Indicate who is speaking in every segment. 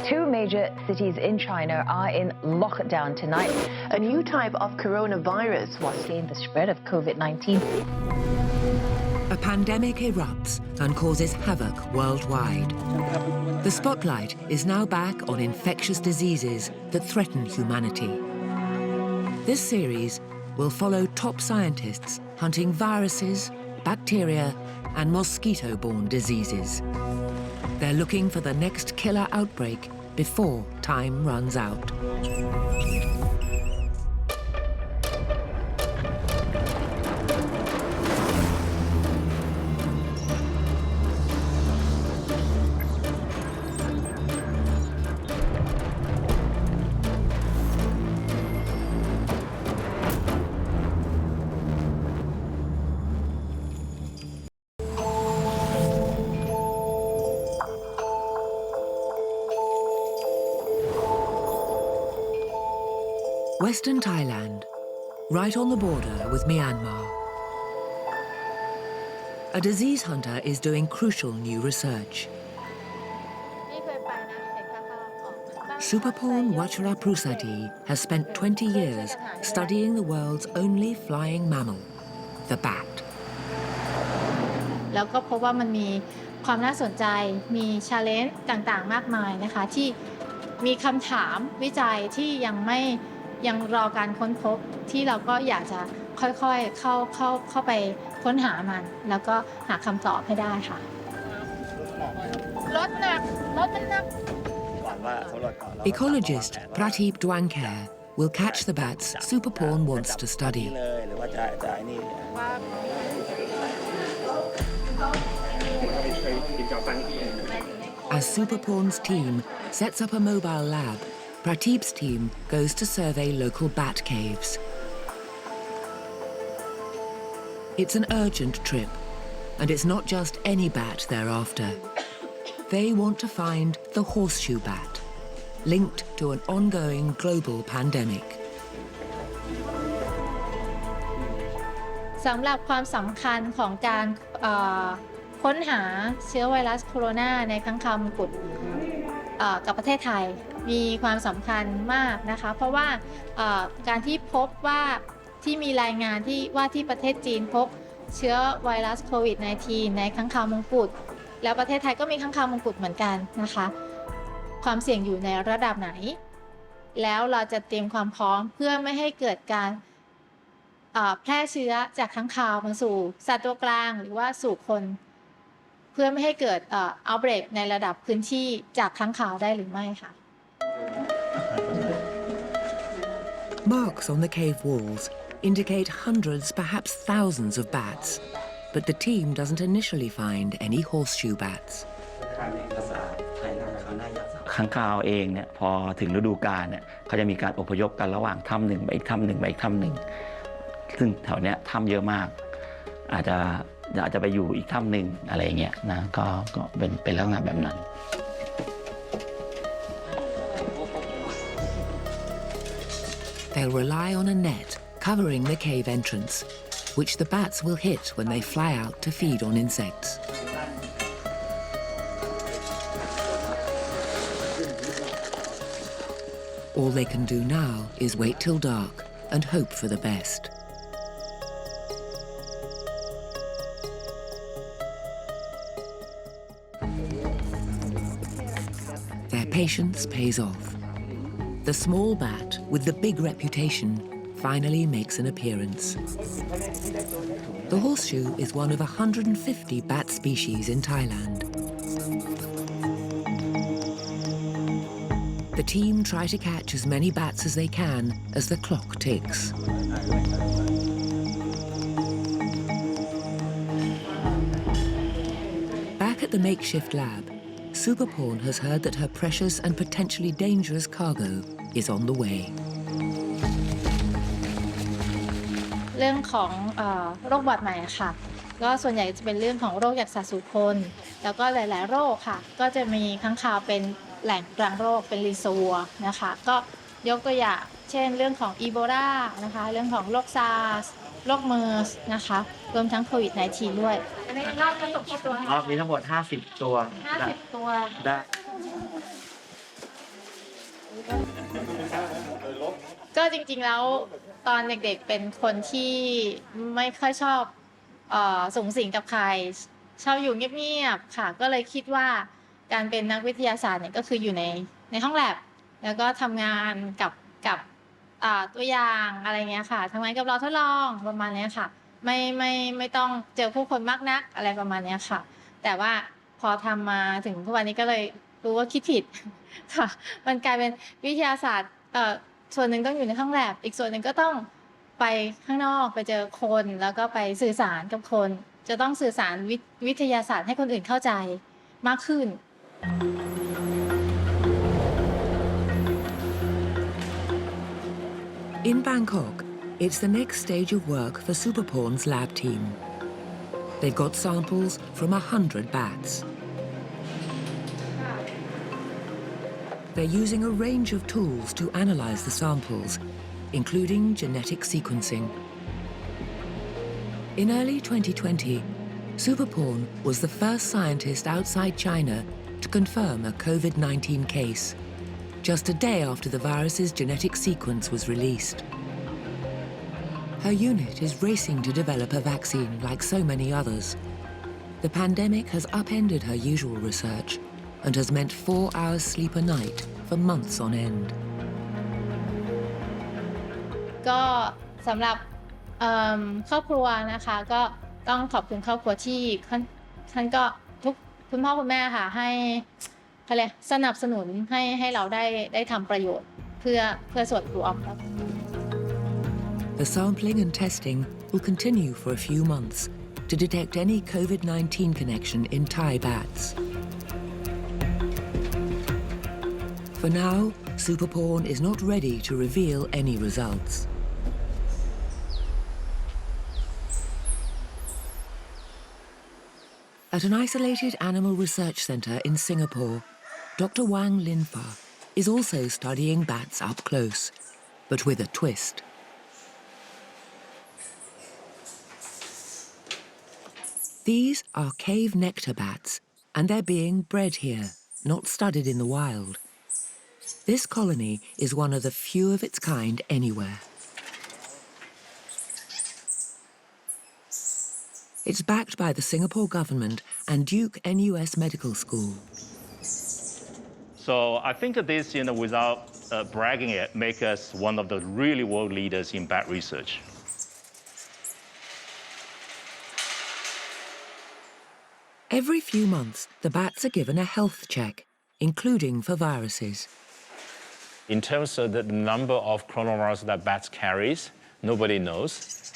Speaker 1: Two major cities in China are in lockdown tonight.
Speaker 2: A new type of coronavirus was
Speaker 1: In the spread of COVID-19.
Speaker 3: A pandemic erupts and causes havoc worldwide. The spotlight is now back on infectious diseases that threaten humanity. This series will follow top scientists hunting viruses, bacteria, and mosquito-borne diseases. They're looking for the next killer outbreak before time runs out. Western Thailand, right on the border with Myanmar. A disease hunter is doing crucial new research. Supaporn Wacharaprusadi has spent 20 years studying the world's only flying mammal, the bat.
Speaker 4: แล้วก็พบว่ามันมีความน่าสนใจมี challenge ต่างๆมากมายนะคะที่มีคำถามวิจัยที่ยังรอการค้นพบที่เราก็อยากจะค่อยๆเข้าไปค้นหามันแล้วก็หาคำตอบให้ได้ค่ะรถมันหนัก
Speaker 3: Ecologist Prateep Dwankar will catch the bats Supaporn wants to study. As Supaporn's team sets up a mobile lab, Prateep's team goes to survey local bat caves. It's an urgent trip, and it's not just any bat they're after. They want to find the horseshoe bat, linked to an ongoing global pandemic.
Speaker 4: สำหรับความสำคัญของการค้นหาเชื้อไวรัสโคโรนาในค้างคาวมงกุฎกับประเทศไทยมีความสำคัญมากนะคะเพราะว่าการที่พบว่าที่มีรายงานว่าที่ประเทศจีนพบเชื้อไวรัสโควิด -19 ในค้างคาวมงกุฎแล้วประเทศไทยก็มีค้างคาวมงกุฎเหมือนกันนะคะความเสี่ยงอยู่ในระดับไหนแล้วเราจะเตรียมความพร้อมเพื่อไม่ให้เกิดการแพร่เชื้อจากค้างคาวมาสู่สัตว์ตัวกลางหรือว่าสู่คนเพื่อไม่ให้เกิดoutbreak ในระดับพื้นที่จากค้างคาวได้หรือไม่ค่ะ
Speaker 3: Marks on the cave walls indicate hundreds, perhaps thousands of bats, but the team doesn't initially find any horseshoe bats.
Speaker 5: ค้างคาวเองเนี่ยพอถึงฤดูกาลเนี่ยเขาจะมีการอพยพกันระหว่างถ้ำหนึ่งไปอีกถ้ำหนึ่งไปอีกถ้ำหนึ่งซึ่งแถวเนี้ยถ้ำเยอะมากอาจจะไปอยู่อีกถ้ำหนึ่งอะไรอย่างเงี้ยนะก็เป็นลักษณะแบบนั้น
Speaker 3: They'll rely on a net covering the cave entrance, which the bats will hit when they fly out to feed on insects. All they can do now is wait till dark and hope for the best. Their patience pays off. The small bat with the big reputation finally makes an appearance. The horseshoe is one of 150 bat species in Thailand. The team try to catch as many bats as they can as the clock ticks. Back at the makeshift lab, Supaporn has heard that her precious and potentially dangerous cargo is on the way.
Speaker 4: เรื่องของโรคบอดใหม่ค่ะก็ส่วนใหญ่จะเป็นเรื่องของโรคจากสัตว์สู่คนแล้วก็หลายๆโรคค่ะก็จะมีค้างคาวเป็นแหล่งรังโรคเป็นรีเซอร์วัวนะคะก็ยกตัวอย่างเช่นเรื่องของอีโบลานะคะเรื่องของโรคซาร์สโรคเมอร์สนะคะรวมทั้งโควิด -19 ด้วยอันนี้รอบผสมกี่ตัว
Speaker 5: รอบนี้ทั้งหมด50 ตัว
Speaker 4: 50 ตัว
Speaker 5: ได้
Speaker 4: ก็จริงๆแล้วตอนเด็กๆเป็นคนที่ไม่ค่อยชอบสุงสิงกับใครชอบอยู่เงียบๆค่ะก็เลยคิดว่าการเป็นนักวิทยาศาสตร์เนี่ยก็คืออยู่ในห้องแลบแล้วก็ทำงานกับตัวอย่างอะไรเงี้ยค่ะทำงานกับเราทดลองประมาณนี้ค่ะไม่ต้องเจอผู้คนมากนักอะไรประมาณนี้ค่ะแต่ว่าพอทำมาถึงทุกวันนี้ก็เลยรู้ว่าคิดผิดค่ะมันกลายเป็นวิทยาศาสตร์ส่วนหนึ่งต้องอยู่ในห้องแลบอีกส่วนหนึ่งก็ต้องไปข้างนอกไปเจอคนแล้วก็ไปสื่อสารกับคนจะต้องสื่อสารวิทยาศาสตร์ให้คนอื่นเข้าใจมากขึ้น
Speaker 3: In Bangkok, it's the next stage of work for Superporn's lab team. They've got samples from 100 bats. They're using a range of tools to analyze the samples, including genetic sequencing. In early 2020, Superporn was the first scientist outside China to confirm a COVID-19 case, just a day after the virus's genetic sequence was released. Her unit is racing to develop a vaccine like so many others. The pandemic has upended her usual research and has meant 4 hours sleep a night for months on end.
Speaker 4: ก็สำหรับครอบครัวนะคะก็ต้องขอบคุณครอบครัวที่ท่านก็ทุกคุณพ่อคุณแม่ค่ะให้สนับสนุนให้เราได้ทำประโยชน์เพื่อส่วนรวม
Speaker 3: The sampling and testing will continue for a few months to detect any COVID-19 connection in Thai bats. For now, Superporn is not ready to reveal any results. At an isolated animal research centre in Singapore, Dr. Wang Linfa is also studying bats up close, but with a twist. These are cave nectar bats, and they're being bred here, not studied in the wild. This colony is one of the few of its kind anywhere. It's backed by the Singapore government and Duke NUS Medical School.
Speaker 6: So I think that this, without bragging it, make us one of the really world leaders in bat research.
Speaker 3: Every few months, the bats are given a health check, including for viruses.
Speaker 6: In terms of the number of coronaviruses that bats carries, nobody knows.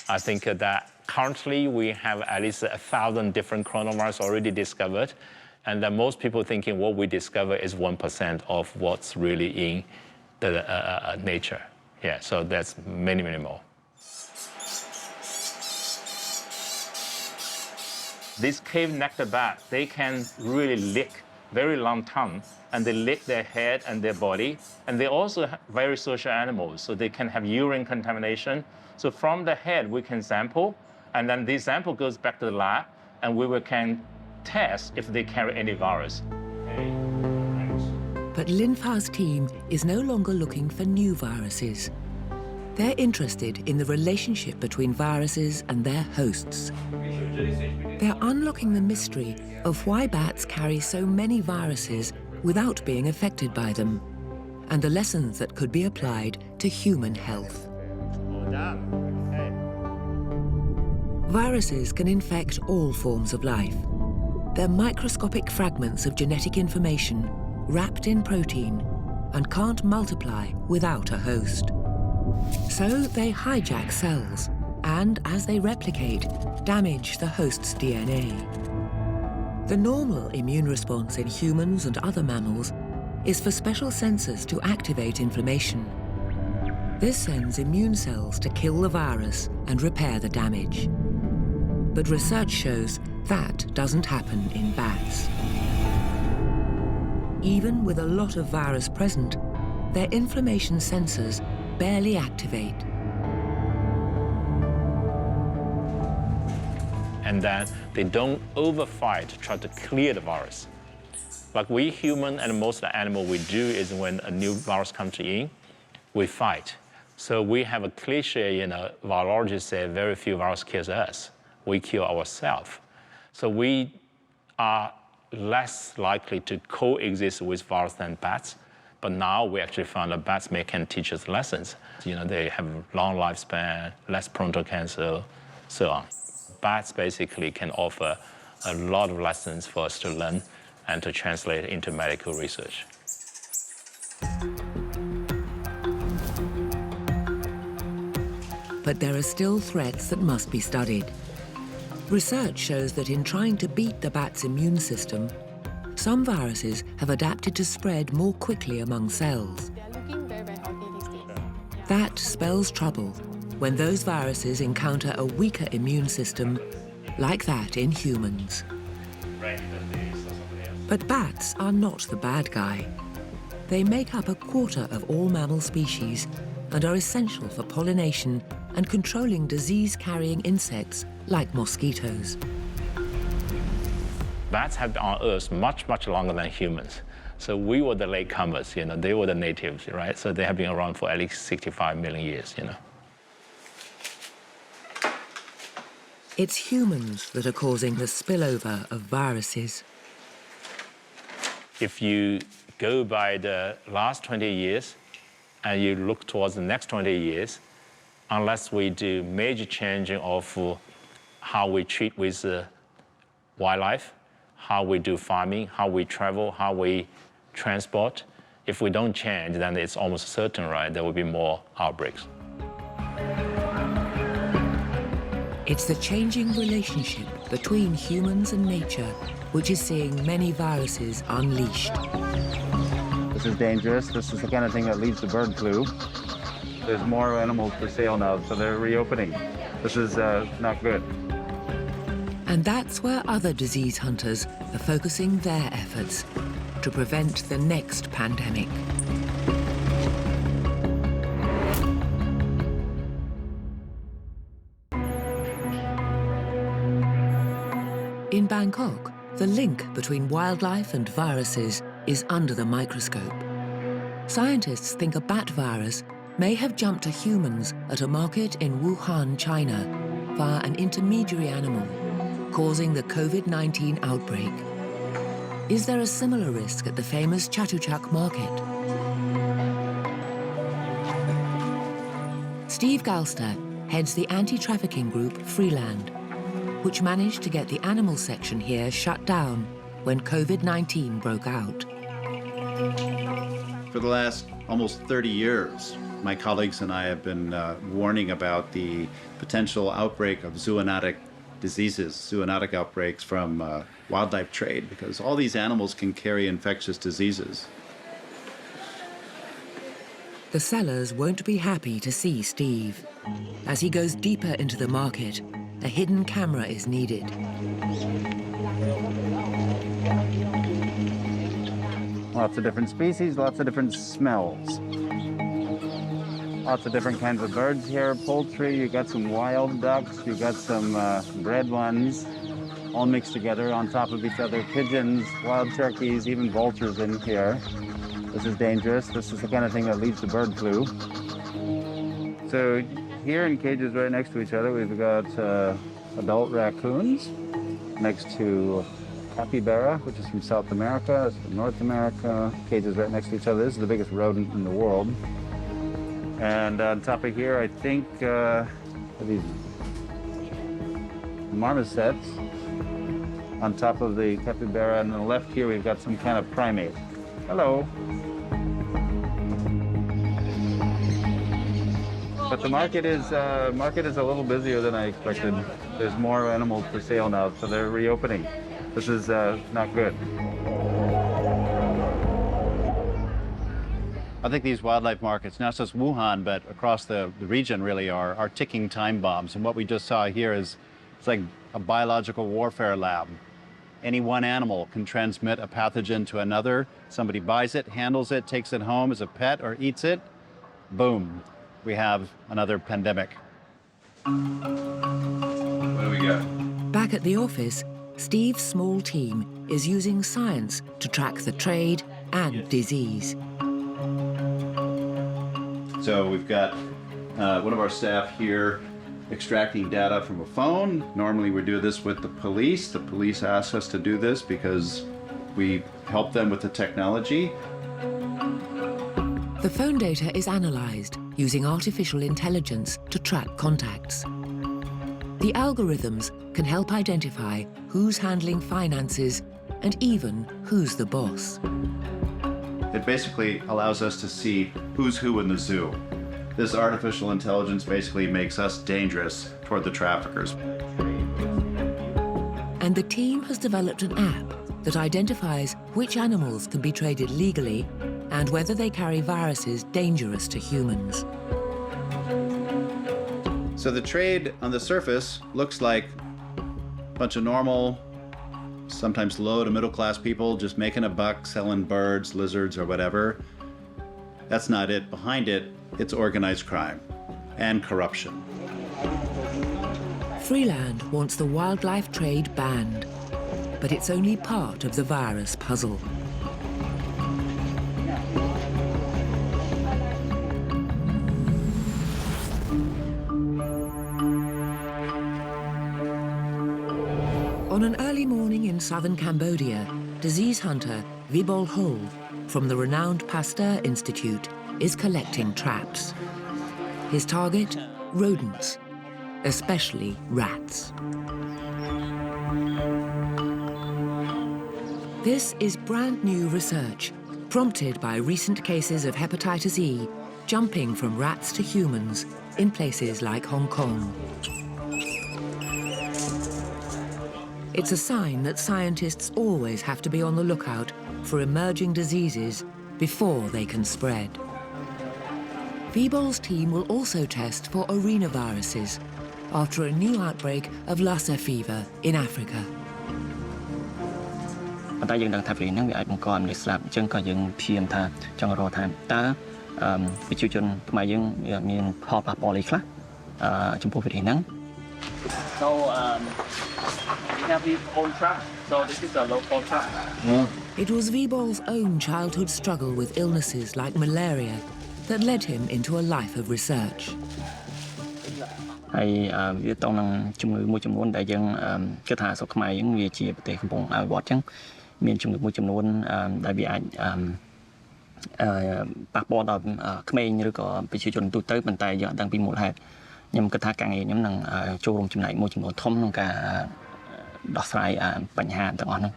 Speaker 6: I think that currently we have at least 1,000 different coronaviruses already discovered, and that most people thinking what we discover is 1% of what's really in the nature. Yeah, so that's many, many more. These cave nectar bats, they can really lick very long tongue, and they lick their head and their body, and they also very social animals, so they can have urine contamination. So from the head, we can sample, and then this sample goes back to the lab, and we can test if they carry any virus.
Speaker 3: But Linfa's team is no longer looking for new viruses. They're interested in the relationship between viruses and their hosts. They're unlocking the mystery of why bats carry so many viruses without being affected by them, and the lessons that could be applied to human health. Viruses can infect all forms of life. They're microscopic fragments of genetic information wrapped in protein and can't multiply without a host. So they hijack cells and, as they replicate, damage the host's DNA. The normal immune response in humans and other mammals is for special sensors to activate inflammation. This sends immune cells to kill the virus and repair the damage. But research shows that doesn't happen in bats. Even with a lot of virus present, their inflammation sensors barely activate.
Speaker 6: And then they don't overfight to try to clear the virus. But we human and most animal we do is when a new virus comes in, we fight. So we have a cliche, virologists say very few viruses kill us. We kill ourselves. So we are less likely to coexist with virus than bats. But now we actually found that bats can teach us lessons. They have long lifespan, less prone to cancer, so on. Bats basically can offer a lot of lessons for us to learn and to translate into medical research.
Speaker 3: But there are still threats that must be studied. Research shows that in trying to beat the bat's immune system, some viruses have adapted to spread more quickly among cells. That spells trouble when those viruses encounter a weaker immune system, like that in humans. But bats are not the bad guy. They make up a quarter of all mammal species and are essential for pollination and controlling disease-carrying insects like mosquitoes.
Speaker 6: Bats have been on Earth much, much longer than humans. So we were the latecomers, they were the natives, right? So they have been around for at least 65 million years,
Speaker 3: It's humans that are causing the spillover of viruses.
Speaker 6: If you go by the last 20 years and you look towards the next 20 years, unless we do major changing of how we treat with wildlife, how we do farming, how we travel, how we transport, if we don't change, then it's almost certain, right, there will be more outbreaks.
Speaker 3: It's the changing relationship between humans and nature which is seeing many viruses unleashed.
Speaker 7: This is dangerous. This is the kind of thing that leads to bird flu. There's more animals for sale now, so they're reopening. This is not good.
Speaker 3: And that's where other disease hunters are focusing their efforts to prevent the next pandemic. In Bangkok, the link between wildlife and viruses is under the microscope. Scientists think a bat virus may have jumped to humans at a market in Wuhan, China, via an intermediary animal, causing the COVID-19 outbreak. Is there a similar risk at the famous Chatuchak market? Steve Galster heads the anti-trafficking group Freeland, which managed to get the animal section here shut down when COVID-19 broke out.
Speaker 8: For the last almost 30 years, my colleagues and I have been warning about the potential outbreak of zoonotic diseases, zoonotic outbreaks from wildlife trade, because all these animals can carry infectious diseases.
Speaker 3: The sellers won't be happy to see Steve. As he goes deeper into the market, a hidden camera is needed.
Speaker 7: Lots of different species, lots of different smells. Lots of different kinds of birds here, poultry, you got some wild ducks, you got some bred ones, all mixed together on top of each other, pigeons, wild turkeys, even vultures in here. This is dangerous. This is the kind of thing that leads to bird flu. So here in cages right next to each other, we've got adult raccoons next to capybara, which is from South America, it's from North America. Cages right next to each other. This is the biggest rodent in the world. And on top of here, I think these marmosets on top of the capybara. And on the left here, we've got some kind of primate. Hello. But the market is a little busier than I expected. There's more animals for sale now, so they're reopening. This is not good.
Speaker 8: I think these wildlife markets, not just Wuhan, but across the region really are ticking time bombs. And what we just saw here is, it's like a biological warfare lab. Any one animal can transmit a pathogen to another. Somebody buys it, handles it, takes it home as a pet or eats it. Boom, we have another pandemic.
Speaker 9: What do we got?
Speaker 3: Back at the office, Steve's small team is using science to track the trade and disease.
Speaker 8: So we've got one of our staff here extracting data from a phone. Normally we do this with the police. The police ask us to do this because we help them with the technology.
Speaker 3: The phone data is analysed using artificial intelligence to track contacts. The algorithms can help identify who's handling finances and even who's the boss.
Speaker 8: It basically allows us to see who's who in the zoo. This artificial intelligence basically makes us dangerous toward the traffickers.
Speaker 3: And the team has developed an app that identifies which animals can be traded legally and whether they carry viruses dangerous to humans.
Speaker 8: So the trade on the surface looks like a bunch of normal, sometimes low to middle class people just making a buck selling birds, lizards, or whatever. That's not it. Behind it, it's organized crime and corruption.
Speaker 3: Freeland wants the wildlife trade banned, but it's only part of the virus puzzle. On an early morning in southern Cambodia, disease hunter Vibol Hol from the renowned Pasteur Institute is collecting traps. His target, rodents, especially rats. This is brand new research, prompted by recent cases of hepatitis E jumping from rats to humans in places like Hong Kong. It's a sign that scientists always have to be on the lookout for emerging diseases before they can spread. Vibol's team will also test for arenaviruses after a new outbreak of Lassa fever in Africa.
Speaker 5: តែយើងដឹងថាវីនឹងវាអាចបង្កឲ្យមនុស្សស្លាប់អញ្ចឹងក៏យើងព្យាយាមថាចង់រកថាតើប្រជាជនខ្មែរយើងមានផលប៉ះពាល់អីខ្លះចំពោះវីហ្នឹង So we have his own trap. So this is a local trap.
Speaker 3: It was Vibol's own childhood struggle with illnesses like malaria that led him into a life of research.
Speaker 5: ហើយវាតនឹងជំងឺមួយចំនួនដែលយើងគិតថាស្រុកខ្មែរយើងវាជាប្រទេសកំពុងអភិវឌ្ឍអញ្ចឹងមានជំងឺមួយចំនួនដែលវាអាចប៉ះពាល់ដល់ក្មេងឬក៏ប្រជាជនទូទៅប៉ុន្តែយើងអត់ដឹងពីមូលហេតុខ្ញុំគិតថាការងារខ្ញុំនឹងចូលរួមចំណែកមួយចំនួនធំក្នុងការដោះស្រាយបញ្ហាទាំងអស់ហ្នឹង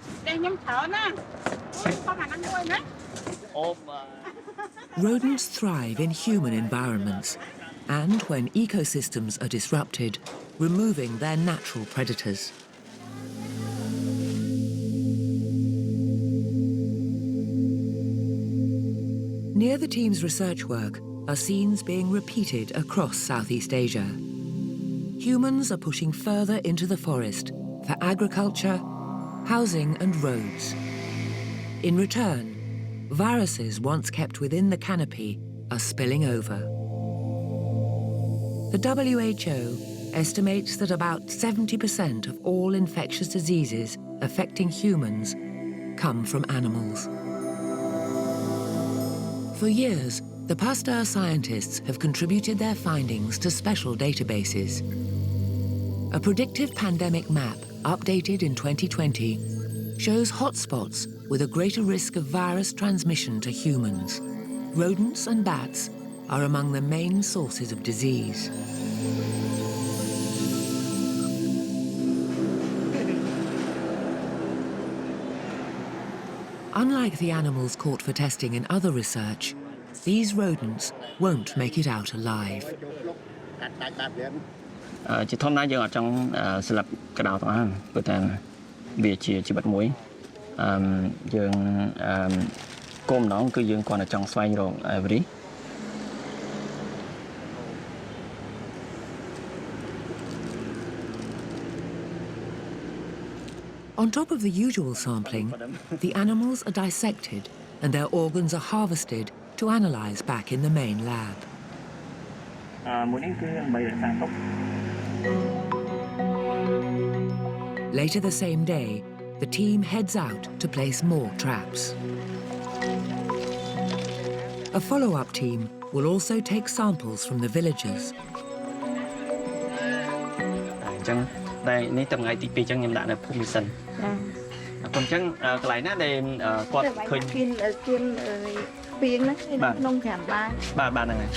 Speaker 3: Rodents thrive in human environments and when ecosystems are disrupted, removing their natural predators. Near the team's research work are scenes being repeated across Southeast Asia. Humans are pushing further into the forest for agriculture, housing and roads. In return, viruses once kept within the canopy are spilling over. The WHO estimates that about 70% of all infectious diseases affecting humans come from animals. For years, the Pasteur scientists have contributed their findings to special databases. A predictive pandemic map, updated in 2020, shows hotspots with a greater risk of virus transmission to humans. Rodents and bats are among the main sources of disease. Unlike the animals caught for testing in other research, these rodents won't make it out alive.
Speaker 5: ជាធម្មតាយើងអត់ចង់ស្លាប់កដោទាំងអស់ព្រោះតែវាជាជីវិតមួយយើងគោលបំណងគឺយើងគ្រាន់តែចង់ស្វែងរកវីរុស
Speaker 3: On top of the usual sampling, the animals are dissected and their organs are harvested to analyse back in the main lab. Later the same day, the team heads out to place more traps. A follow-up team will also take samples from the villagers.
Speaker 5: ចឹងតែនេះតថ្ងៃទី2ចឹងខ្ញុំដាក់នៅភូមិសិនអរគុណចឹងកន្លែងណាដែលគាត់ឃើញពីងហ្នឹងក្នុង5បាទហ្នឹងហើយ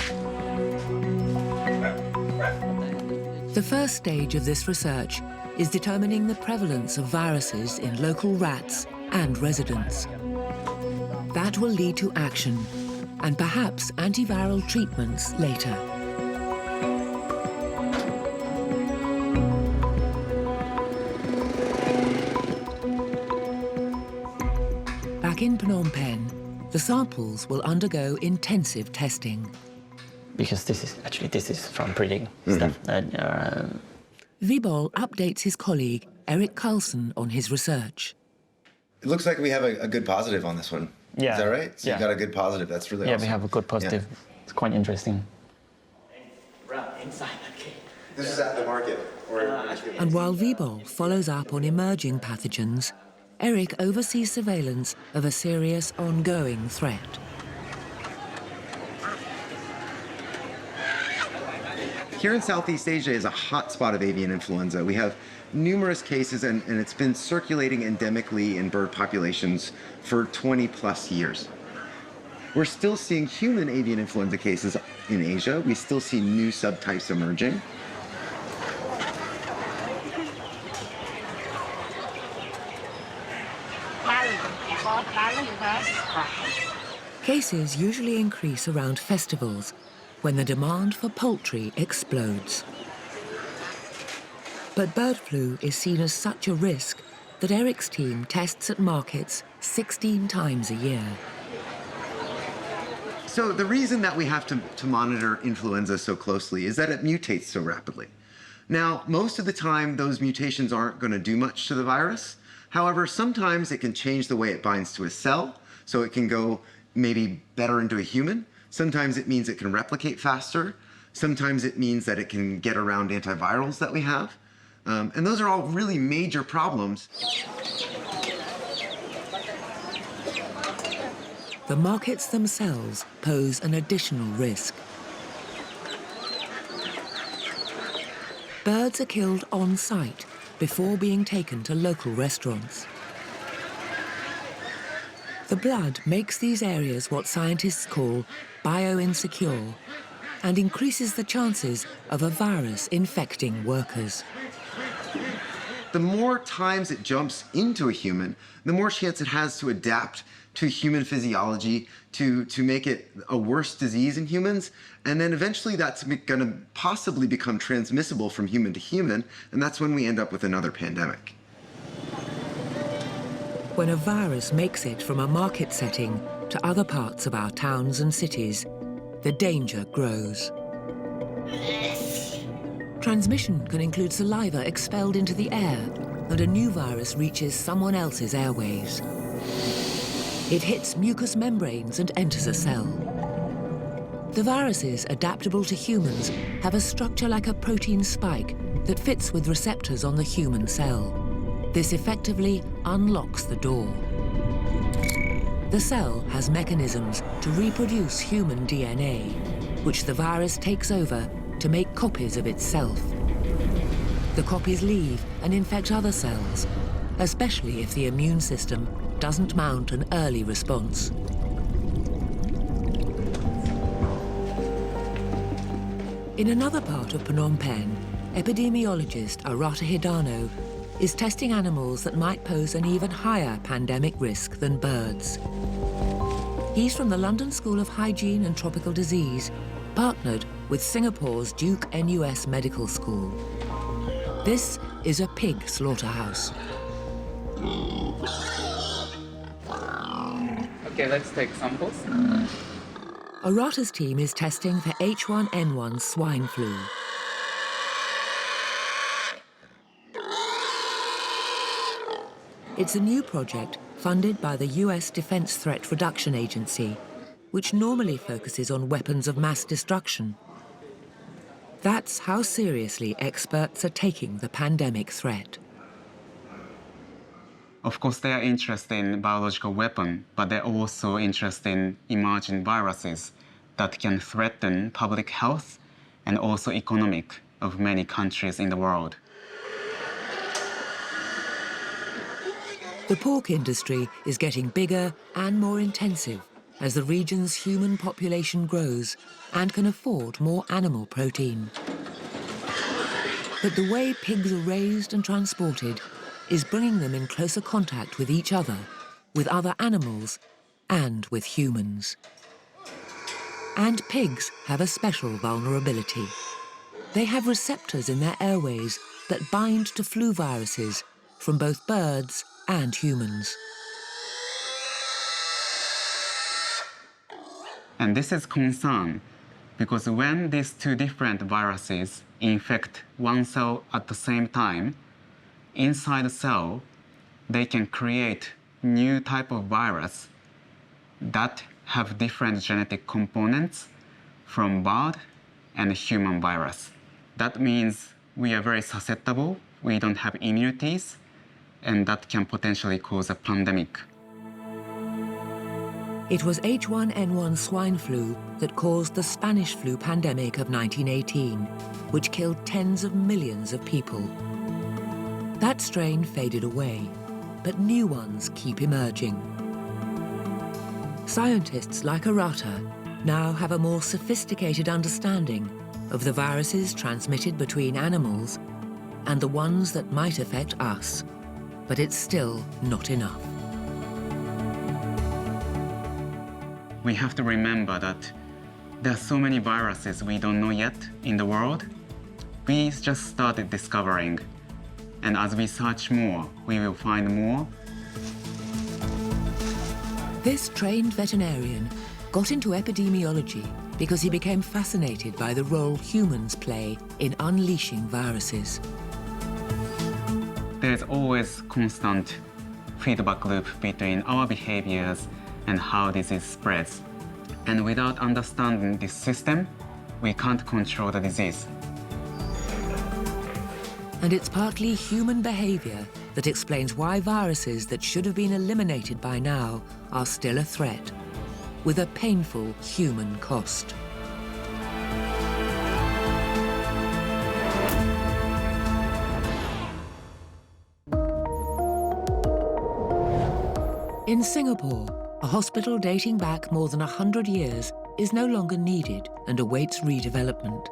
Speaker 3: The first stage of this research is determining the prevalence of viruses in local rats and residents. That will lead to action and perhaps antiviral treatments later. Back in Phnom Penh, the samples will undergo intensive testing.
Speaker 5: Because this is from breeding stuff.
Speaker 3: Vibol updates his colleague Eric Carlson on his research.
Speaker 9: It looks like we have a good positive on this one.
Speaker 5: Yeah.
Speaker 9: Is that right? So you got a good positive. That's really awesome.
Speaker 5: Yeah, we have a good positive. Yeah. It's quite interesting.
Speaker 9: This is at the market.
Speaker 3: And while Vibol follows up on emerging pathogens, Eric oversees surveillance of a serious ongoing threat.
Speaker 9: Here in Southeast Asia is a hot spot of avian influenza. We have numerous cases and it's been circulating endemically in bird populations for 20 plus years. We're still seeing human avian influenza cases in Asia. We still see new subtypes emerging.
Speaker 3: Cases usually increase around festivals, when the demand for poultry explodes. But bird flu is seen as such a risk that Eric's team tests at markets 16 times a year.
Speaker 9: So the reason that we have to monitor influenza so closely is that it mutates so rapidly. Now, most of the time, those mutations aren't going to do much to the virus. However, sometimes it can change the way it binds to a cell, so it can go maybe better into a human. Sometimes it means it can replicate faster. Sometimes it means that it can get around antivirals that we have. And those are all really major problems.
Speaker 3: The markets themselves pose an additional risk. Birds are killed on site before being taken to local restaurants. The blood makes these areas what scientists call bioinsecure and increases the chances of a virus infecting workers.
Speaker 9: The more times it jumps into a human, the more chance it has to adapt to human physiology, to make it a worse disease in humans, and then eventually that's going to possibly become transmissible from human to human, and that's when we end up with another pandemic.
Speaker 3: When a virus makes it from a market setting to other parts of our towns and cities, the danger grows. Transmission can include saliva expelled into the air, and a new virus reaches someone else's airways. It hits mucous membranes and enters a cell. The viruses adaptable to humans have a structure like a protein spike that fits with receptors on the human cell. This effectively unlocks the door. The cell has mechanisms to reproduce human DNA, which the virus takes over to make copies of itself. The copies leave and infect other cells, especially if the immune system doesn't mount an early response. In another part of Phnom Penh, epidemiologist Arata Hidano is testing animals that might pose an even higher pandemic risk than birds. He's from the London School of Hygiene and Tropical Disease, partnered with Singapore's Duke NUS Medical School. This is a pig slaughterhouse.
Speaker 10: Okay, let's take samples.
Speaker 3: Arata's team is testing for H1N1 swine flu. It's a new project funded by the US Defense Threat Reduction Agency, which normally focuses on weapons of mass destruction. That's how seriously experts are taking the pandemic threat.
Speaker 7: Of course, they are interested in biological weapon, but they're also interested in emerging viruses that can threaten public health and also economic of many countries in the world.
Speaker 3: The pork industry is getting bigger and more intensive as the region's human population grows and can afford more animal protein. But the way pigs are raised and transported is bringing them in closer contact with each other, with other animals, and with humans. And pigs have a special vulnerability. They have receptors in their airways that bind to flu viruses from both birds and humans.
Speaker 7: And this is concern because when these two different viruses infect one cell at the same time, inside the cell, they can create new type of virus that have different genetic components from bird and human virus. That means we are very susceptible, we don't have immunities, and that can potentially cause a pandemic.
Speaker 3: It was H1N1 swine flu that caused the Spanish flu pandemic of 1918, which killed tens of millions of people. That strain faded away, but new ones keep emerging. Scientists like Arata now have a more sophisticated understanding of the viruses transmitted between animals and the ones that might affect us. But it's still not enough.
Speaker 7: We have to remember that there are so many viruses we don't know yet in the world. We just started discovering, and as we search more, we will find more.
Speaker 3: This trained veterinarian got into epidemiology because he became fascinated by the role humans play in unleashing viruses.
Speaker 7: There's always constant feedback loop between our behaviors and how disease spreads. And without understanding this system, we can't control the disease.
Speaker 3: And it's partly human behavior that explains why viruses that should have been eliminated by now are still a threat, with a painful human cost. In Singapore, a hospital dating back more than 100 years is no longer needed and awaits redevelopment.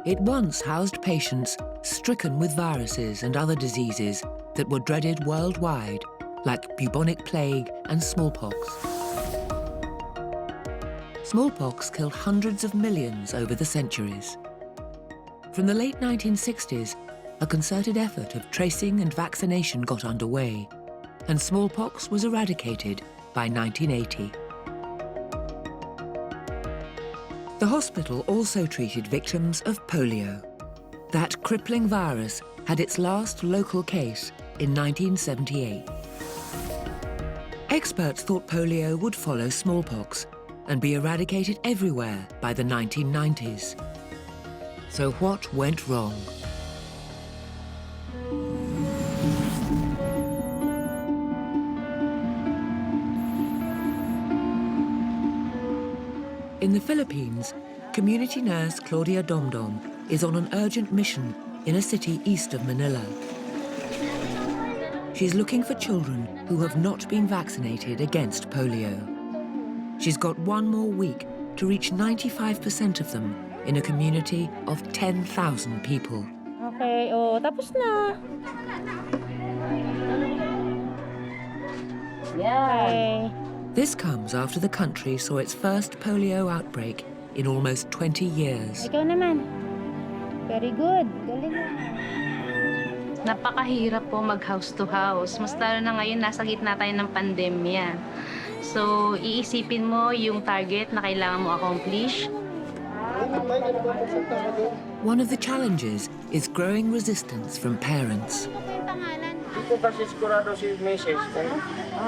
Speaker 3: It once housed patients stricken with viruses and other diseases that were dreaded worldwide, like bubonic plague and smallpox. Smallpox killed hundreds of millions over the centuries. From the late 1960s, a concerted effort of tracing and vaccination got underway, and smallpox was eradicated by 1980. The hospital also treated victims of polio. That crippling virus had its last local case in 1978. Experts thought polio would follow smallpox and be eradicated everywhere by the 1990s. So what went wrong? In the Philippines, community nurse Claudia Domdom is on an urgent mission in a city east of Manila. She's looking for children who have not been vaccinated against polio. She's got one more week to reach 95% of them in a community of 10,000 people.
Speaker 11: Okay, tapos na.
Speaker 3: Okay. This comes after the country saw its first polio outbreak in almost 20 years.
Speaker 11: Ikaw naman. Very good. Galing.
Speaker 12: Napakahirap po mag-house to house. Mas lalo na ngayon, nasa gitna tayo ng pandemya. So, iisipin mo yung target na kailangan mo accomplish.
Speaker 3: One of the challenges is growing resistance from parents.
Speaker 13: Dito kasi sigurado si Menace.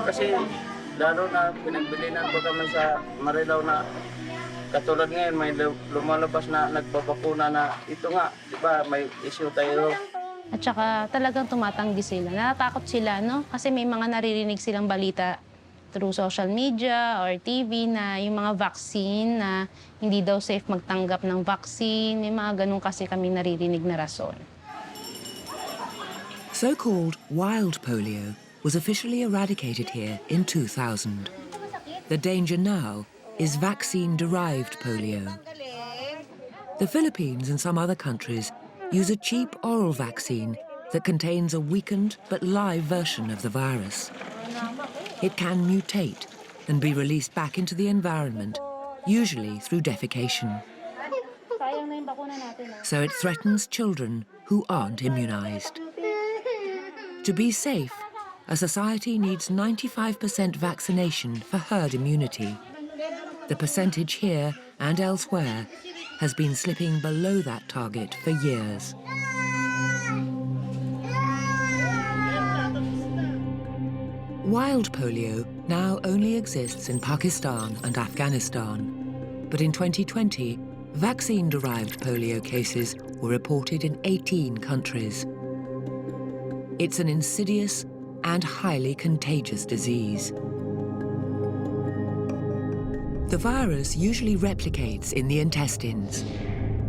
Speaker 13: Kasi lalo na pinagbilinan ko kami sa Marilao na katulad ngayon may lumalabas na nagbabakuna na ito nga, di ba, may issue tayo.
Speaker 12: At saka talagang tumatanggi sila. Natatakot sila, no? Kasi may mga naririnig silang balita through social media or TV na yung mga vaccine na hindi daw safe magtanggap ng vaccine. May mga ganun kasi kami naririnig na rason.
Speaker 3: So-called wild polio was officially eradicated here in 2000. The danger now is vaccine-derived polio. The Philippines and some other countries use a cheap oral vaccine that contains a weakened but live version of the virus. It can mutate and be released back into the environment, usually through defecation. So it threatens children who aren't immunized. To be safe, a society needs 95% vaccination for herd immunity. The percentage here and elsewhere has been slipping below that target for years. Wild polio now only exists in Pakistan and Afghanistan, but in 2020, vaccine-derived polio cases were reported in 18 countries. It's an insidious and highly contagious disease. The virus usually replicates in the intestines,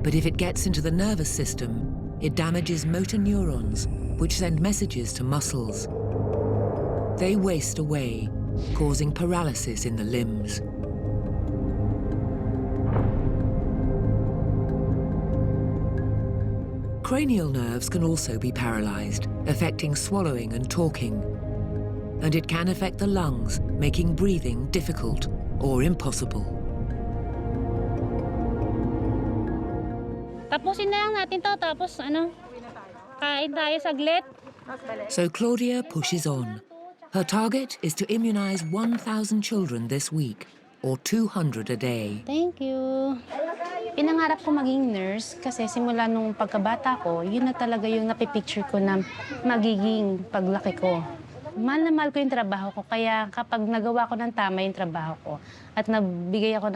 Speaker 3: but if it gets into the nervous system, it damages motor neurons, which send messages to muscles. They waste away, causing paralysis in the limbs. Cranial nerves can also be paralyzed, affecting swallowing and talking. And it can affect the lungs, making breathing difficult or impossible.
Speaker 11: Tapusin na lang natin to, tapos kain tayo saglit.
Speaker 3: So Claudia pushes on. Her target is to immunize 1,000 children this week, or 200 a day.
Speaker 12: Thank you. Pinangarap ko maging nurse kasi simula nung pagkabata ko, yun na talaga yung napipicture ko na magiging paglaki ko. Mahal na mahal ko yung trabaho ko, kaya kapag nagawa ko ng tama yung trabaho ko at nagbigay ako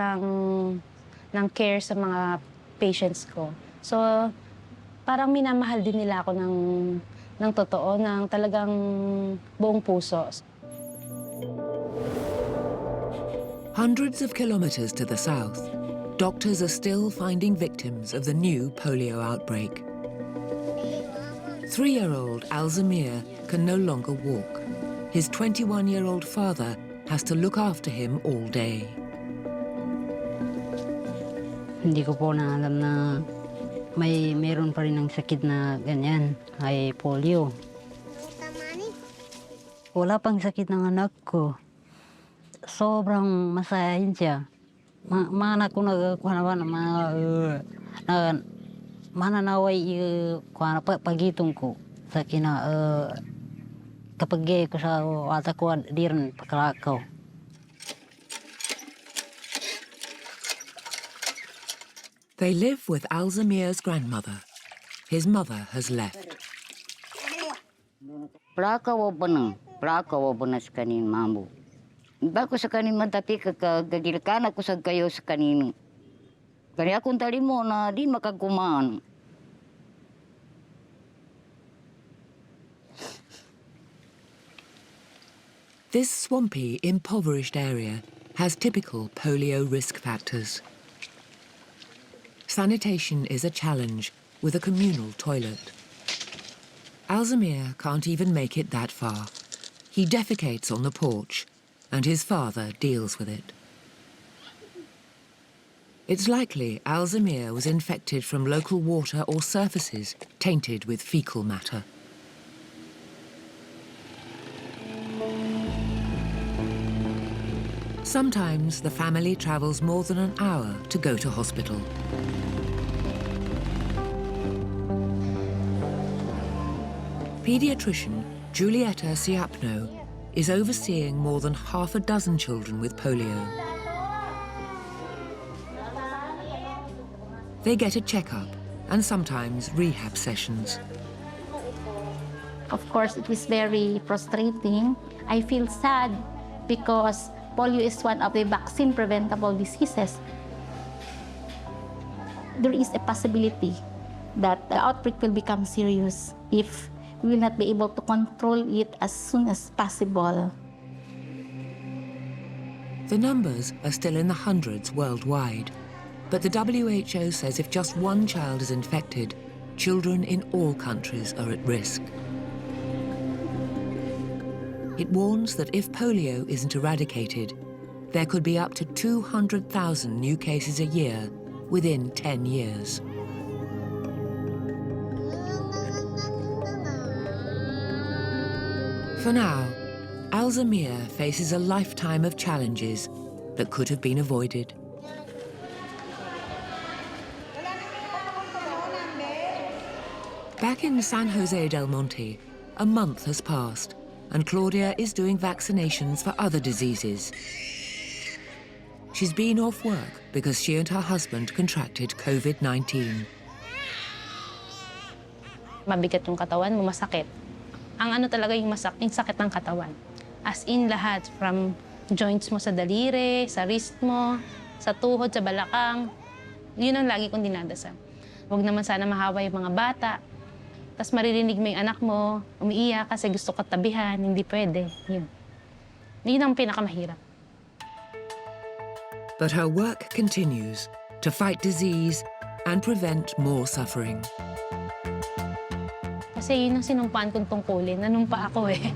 Speaker 12: ng care sa mga patients ko. So, parang minamahal din nila ako ng totoo, ng talagang buong puso.
Speaker 3: Hundreds of kilometers to the south, doctors are still finding victims of the new polio outbreak. 3-year-old Alzamir can no longer walk. His 21-year-old father has to look after him all day.
Speaker 14: Hindi ko po na alam na meron pa rin ng sakit na ganyan, ay polio. Wala pang sakit ng anak ko. Sobrang masayahin siya. Mga anak ko nagkuhanawa ng mga mananaway pagitong ko sa kapag gay ko sa wata ko di rin pakalakaw.
Speaker 3: They live with Alzamir's grandmother. His mother has left.
Speaker 14: Plakaw ba na sa kanin mambo. Iba ko sa kanin matapi kagagilkan ako sa kayo sa kanin. Kaya akong tali mo na di makagkumaan.
Speaker 3: This swampy, impoverished area has typical polio risk factors. Sanitation is a challenge with a communal toilet. Alzamir can't even make it that far. He defecates on the porch, and his father deals with it. It's likely Alzamir was infected from local water or surfaces tainted with fecal matter. Sometimes the family travels more than an hour to go to hospital. Pediatrician Julieta Siapno is overseeing more than half a dozen children with polio. They get a checkup and sometimes rehab sessions.
Speaker 4: Of course, it is very frustrating. I feel sad because polio is one of the vaccine-preventable diseases. There is a possibility that the outbreak will become serious.
Speaker 11: if we will not be able to control it as soon as possible.
Speaker 3: The numbers are still in the hundreds worldwide, but the WHO says if just one child is infected, children in all countries are at risk. It warns that if polio isn't eradicated, there could be up to 200,000 new cases a year within 10 years. For now, Alzamir faces a lifetime of challenges that could have been avoided. Back in San Jose del Monte, a month has passed, and Claudia is doing vaccinations for other diseases. She's been off work because she and her husband contracted COVID-19.
Speaker 12: Mabigat yung katawan mo, masakit. Ang ano talaga yung sakit ng katawan. As in lahat, from joints mo sa daliri, sa wrist mo, sa tuhod, sa balakang. Yun ang lagi kong dinadasal. Huwag naman sana mahawa yung mga bata. Tapos maririnig mo yung anak mo, umiiyak kasi gusto ko tabihan, hindi pwede. Yun. Yun ang pinakamahirap.
Speaker 3: But her work continues to fight disease and prevent more suffering.
Speaker 12: Kasi yun ang sinumpaan kong tungkulin. Nanumpa ako eh.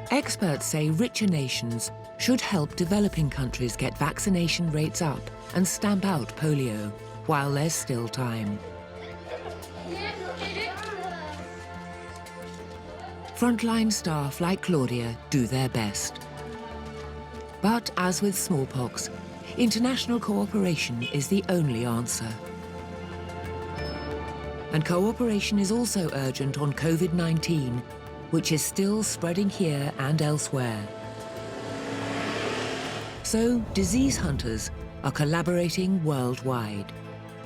Speaker 3: Experts say richer nations should help developing countries get vaccination rates up and stamp out polio while there's still time. Frontline staff like Claudia do their best. But as with smallpox, international cooperation is the only answer. And cooperation is also urgent on COVID-19, which is still spreading here and elsewhere. So disease hunters are collaborating worldwide.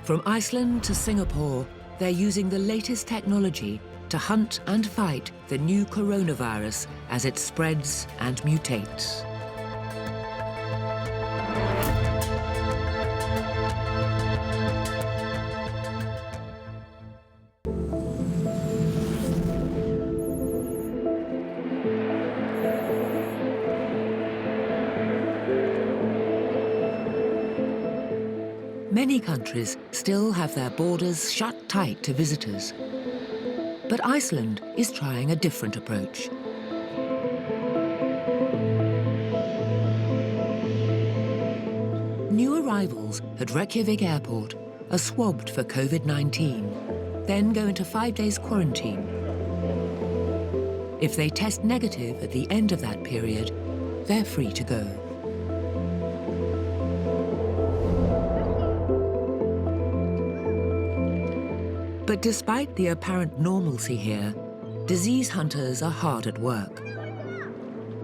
Speaker 3: From Iceland to Singapore, they're using the latest technology to hunt and fight the new coronavirus as it spreads and mutates. Many countries still have their borders shut tight to visitors. But Iceland is trying a different approach. New arrivals at Reykjavik Airport are swabbed for COVID-19, then go into 5 days quarantine. If they test negative at the end of that period, they're free to go. But despite the apparent normalcy here, disease hunters are hard at work.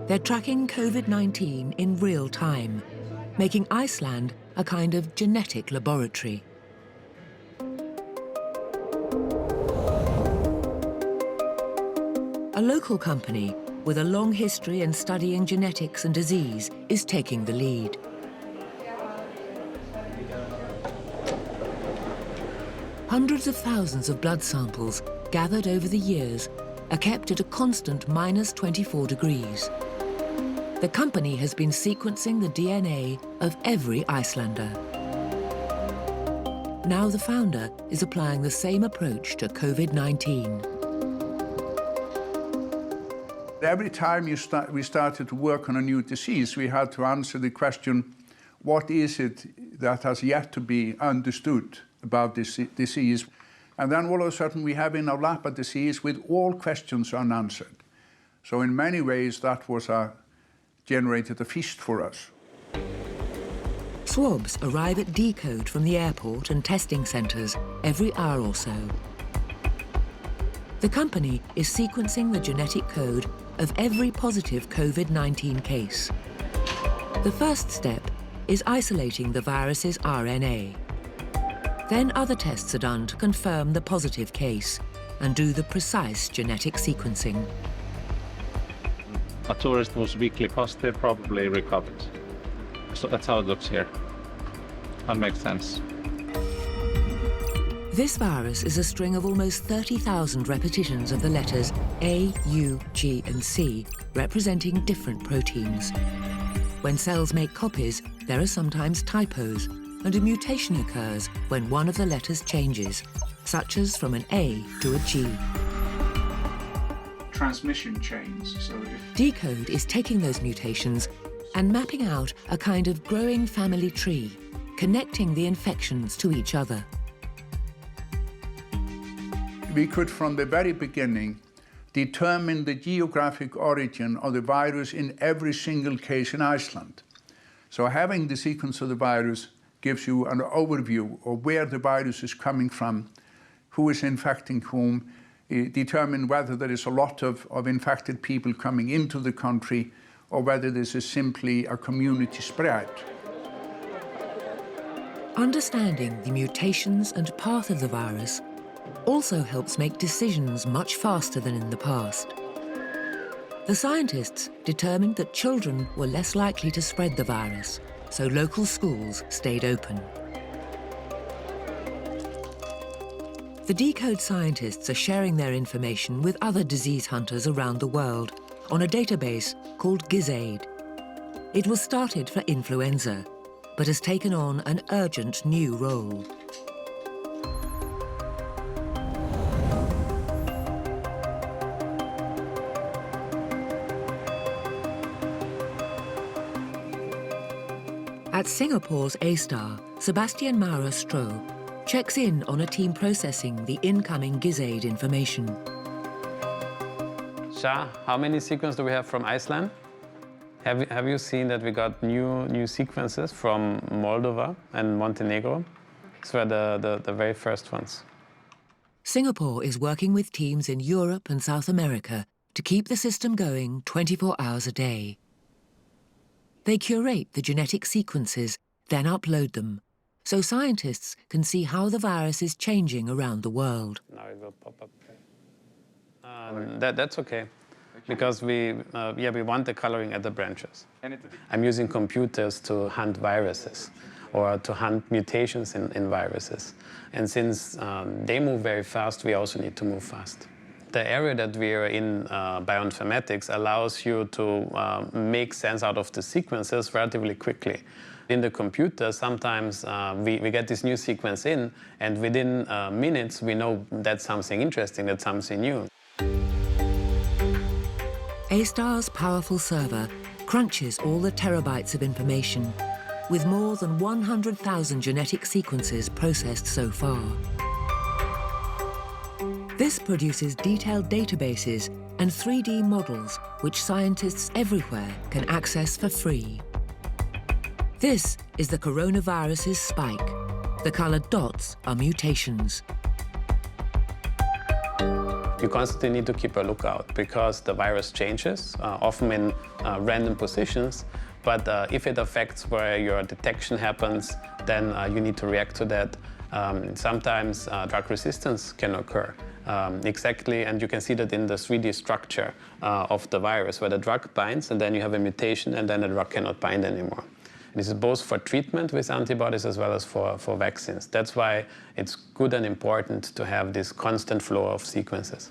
Speaker 3: They're tracking COVID-19 in real time, making Iceland a kind of genetic laboratory. A local company with a long history in studying genetics and disease is taking the lead. Hundreds of thousands of blood samples gathered over the years are kept at a constant -24 degrees. The company has been sequencing the DNA of every Icelander. Now the founder is applying the same approach to COVID-19.
Speaker 15: Every time we started to work on a new disease, we had to answer the question, what is it that has yet to be understood about this disease? And then all of a sudden we have in our lap a disease with all questions unanswered. So in many ways that was generated a feast for us.
Speaker 3: Swabs arrive at Decode from the airport and testing centres every hour or so. The company is sequencing the genetic code of every positive COVID-19 case. The first step is isolating the virus's RNA. Then other tests are done to confirm the positive case and do the precise genetic sequencing.
Speaker 16: A tourist who's weakly positive probably recovered. So that's how it looks here. That makes sense.
Speaker 3: This virus is a string of almost 30,000 repetitions of the letters A, U, G, and C, representing different proteins. When cells make copies, there are sometimes typos, and a mutation occurs when one of the letters changes, such as from an A to a G.
Speaker 15: Transmission chains. So if
Speaker 3: Decode is taking those mutations and mapping out a kind of growing family tree, connecting the infections to each other.
Speaker 15: we could, from the very beginning, determine the geographic origin of the virus in every single case in Iceland. So having the sequence of the virus gives you an overview of where the virus is coming from, who is infecting whom, determine whether there is a lot of infected people coming into the country or whether this is simply a community spread.
Speaker 3: Understanding the mutations and path of the virus also helps make decisions much faster than in the past. The scientists determined that children were less likely to spread the virus, so local schools stayed open. The Decode scientists are sharing their information with other disease hunters around the world on a database called GISAID. It was started for influenza, but has taken on an urgent new role. At Singapore's A-Star, Sebastian Maura-Stroh checks in on a team processing the incoming GISAID information.
Speaker 17: Shah, how many sequences do we have from Iceland? Have you seen that we got new sequences from Moldova and Montenegro? These were the very first ones.
Speaker 3: Singapore is working with teams in Europe and South America to keep the system going 24 hours a day. They curate the genetic sequences, then upload them, so scientists can see how the virus is changing around the world.
Speaker 17: Now it will pop up. That's okay, because we want the coloring at the branches. I'm using computers to hunt viruses or to hunt mutations in viruses. And since they move very fast, we also need to move fast. The area that we are in, bioinformatics, allows you to make sense out of the sequences relatively quickly. In the computer, sometimes we get this new sequence in, and within minutes, we know that's something interesting, that's something new.
Speaker 3: A-Star's powerful server crunches all the terabytes of information, with more than 100,000 genetic sequences processed so far. This produces detailed databases and 3D models which scientists everywhere can access for free. This is the coronavirus's spike. The colored dots are mutations.
Speaker 17: You constantly need to keep a lookout because the virus changes, often in random positions. But if it affects where your detection happens, then you need to react to that. Sometimes drug resistance can occur. Exactly, and you can see that in the 3D structure of the virus, where the drug binds, and then you have a mutation, and then the drug cannot bind anymore. This is both for treatment with antibodies as well as for vaccines. That's why it's good and important to have this constant flow of sequences.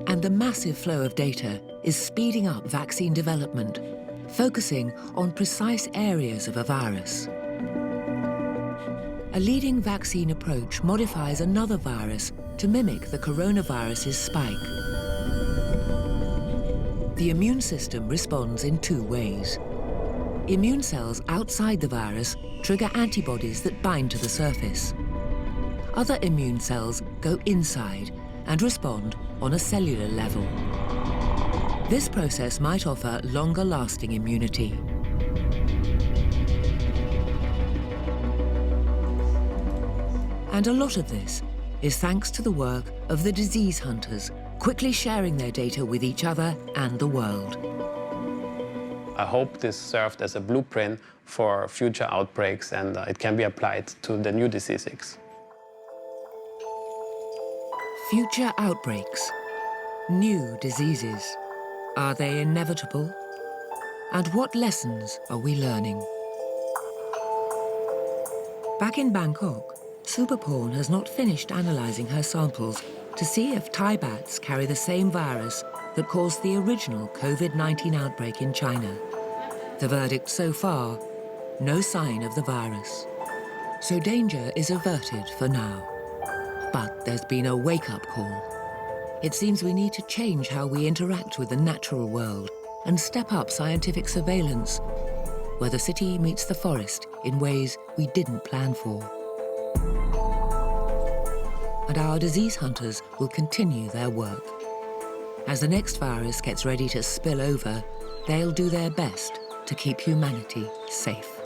Speaker 3: And the massive flow of data is speeding up vaccine development, focusing on precise areas of a virus. A leading vaccine approach modifies another virus to mimic the coronavirus's spike. The immune system responds in two ways. Immune cells outside the virus trigger antibodies that bind to the surface. Other immune cells go inside and respond on a cellular level. This process might offer longer-lasting immunity. And a lot of this is thanks to the work of the disease hunters, quickly sharing their data with each other and the world.
Speaker 17: I hope this served as a blueprint for future outbreaks, and it can be applied to the new diseases.
Speaker 3: Future outbreaks, new diseases. Are they inevitable? And what lessons are we learning? Back in Bangkok, Superporn has not finished analysing her samples to see if Thai bats carry the same virus that caused the original COVID-19 outbreak in China. The verdict so far, no sign of the virus. So danger is averted for now. But there's been a wake-up call. It seems we need to change how we interact with the natural world and step up scientific surveillance, where the city meets the forest in ways we didn't plan for. And our disease hunters will continue their work. As the next virus gets ready to spill over, they'll do their best to keep humanity safe.